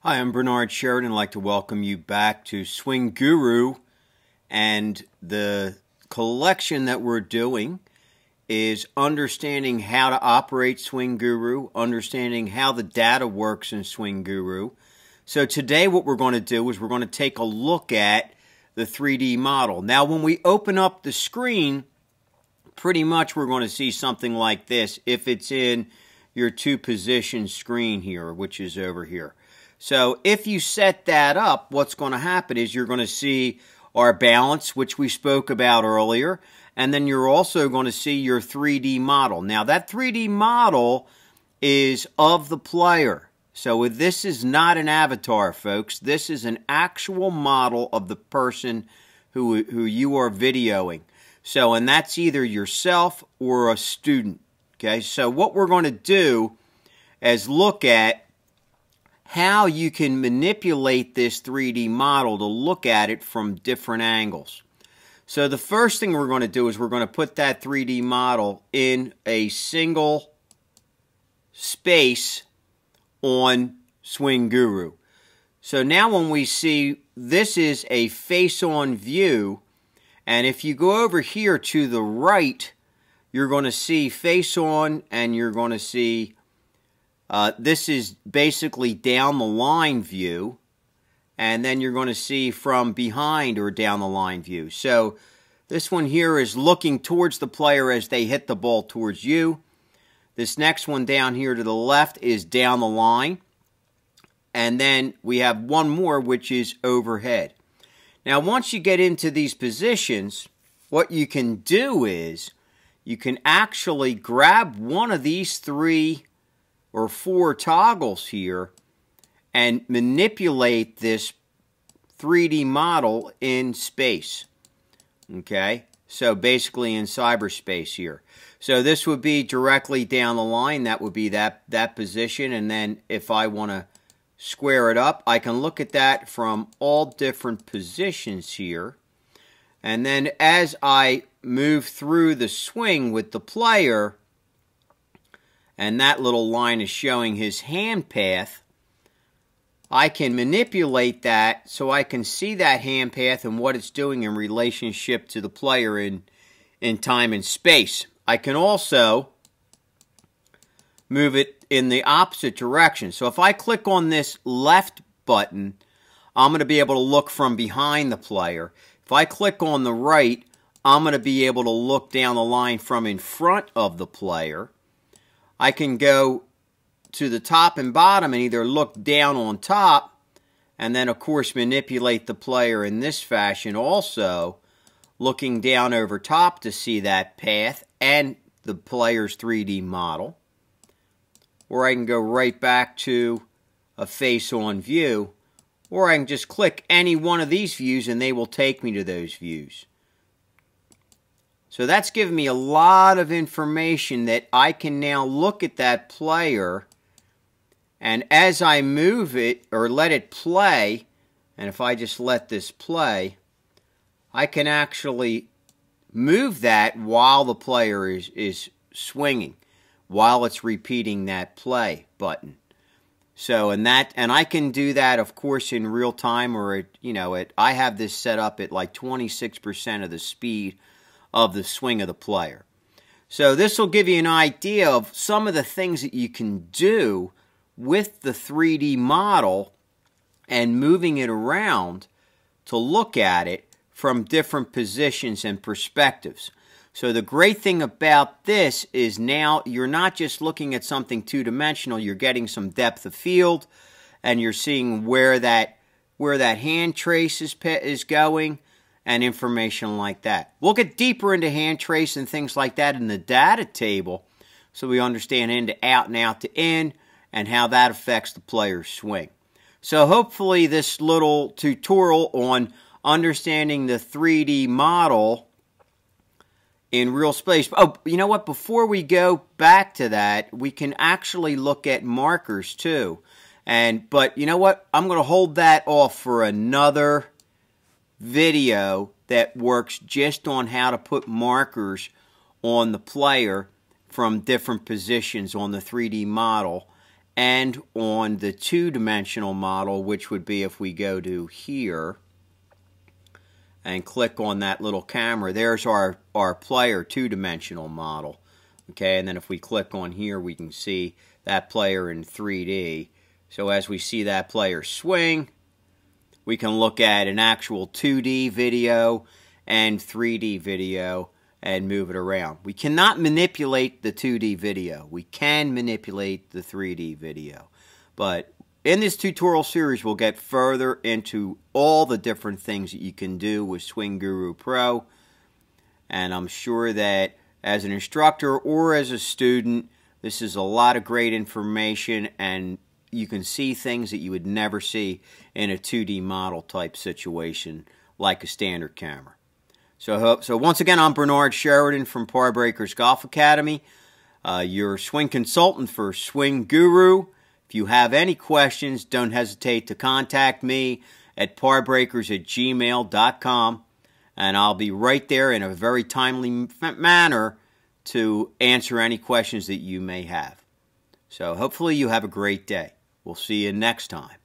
Hi, I'm Bernard Sheridan. I'd like to welcome you back to Swinguru, and the collection that we're doing is understanding how to operate Swinguru, understanding how the data works in Swinguru. So today what we're going to do is we're going to take a look at the 3D model. Now when we open up the screen, pretty much we're going to see something like this if it's in your two position screen here, which is over here. So if you set that up, what's going to happen is you're going to see our balance, which we spoke about earlier, and then you're also going to see your 3D model. Now that 3D model is of the player. So this is not an avatar, folks. This is an actual model of the person who you are videoing. So, and that's either yourself or a student. Okay, so what we're going to do is look at how you can manipulate this 3D model to look at it from different angles. So the first thing we're going to do is we're going to put that 3D model in a single space on Swinguru. So now when we see, this is a face-on view, and if you go over here to the right, you're going to see face-on, and you're going to see this is basically down the line view, and then you're going to see from behind or down the line view. So this one here is looking towards the player as they hit the ball towards you. This next one down here to the left is down the line. And then we have one more, which is overhead. Now once you get into these positions, what you can do is you can actually grab one of these three or four toggles here and manipulate this 3D model in space. Okay, so basically in cyberspace here. So this would be directly down the line. That would be that position, and then if I want to square it up, I can look at that from all different positions here. And then as I move through the swing with the player, and that little line is showing his hand path, I can manipulate that so I can see that hand path and what it's doing in relationship to the player in time and space. I can also move it in the opposite direction. So if I click on this left button, I'm going to be able to look from behind the player. If I click on the right, I'm going to be able to look down the line from in front of the player. I can go to the top and bottom and either look down on top and then of course manipulate the player in this fashion also, looking down over top to see that path and the player's 3D model. Or I can go right back to a face-on view, or I can just click any one of these views and they will take me to those views. So that's given me a lot of information that I can now look at that player, and as I move it or let it play, and if I just let this play, I can actually move that while the player is swinging, while it's repeating that play button. So and I can do that of course in real time, or I have this set up at like 26% of the speed of the swing of the player. So this will give you an idea of some of the things that you can do with the 3D model and moving it around to look at it from different positions and perspectives. So the great thing about this is now you're not just looking at something two-dimensional, you're getting some depth of field, and you're seeing where that hand trace is going, and information like that. We'll get deeper into hand trace and things like that in the data table so we understand in to out and out to in and how that affects the player's swing. So hopefully this little tutorial on understanding the 3D model in real space. Oh, you know what? Before we go back to that, we can actually look at markers too. But you know what? I'm going to hold that off for another video that works just on how to put markers on the player from different positions on the 3D model and on the two-dimensional model, which would be if we go to here and click on that little camera, there's our player two-dimensional model. Okay, and then if we click on here, we can see that player in 3D. So as we see that player swing, we can look at an actual 2D video and 3D video and move it around. We cannot manipulate the 2D video. We can manipulate the 3D video. But in this tutorial series, we'll get further into all the different things that you can do with Swinguru Pro. And I'm sure that as an instructor or as a student, this is a lot of great information, and you can see things that you would never see in a 2D model type situation like a standard camera. So once again, I'm Bernard Sheridan from Par Breakers Golf Academy, your swing consultant for Swinguru. If you have any questions, don't hesitate to contact me at parbreakers@gmail.com, and I'll be right there in a very timely manner to answer any questions that you may have. So hopefully you have a great day. We'll see you next time.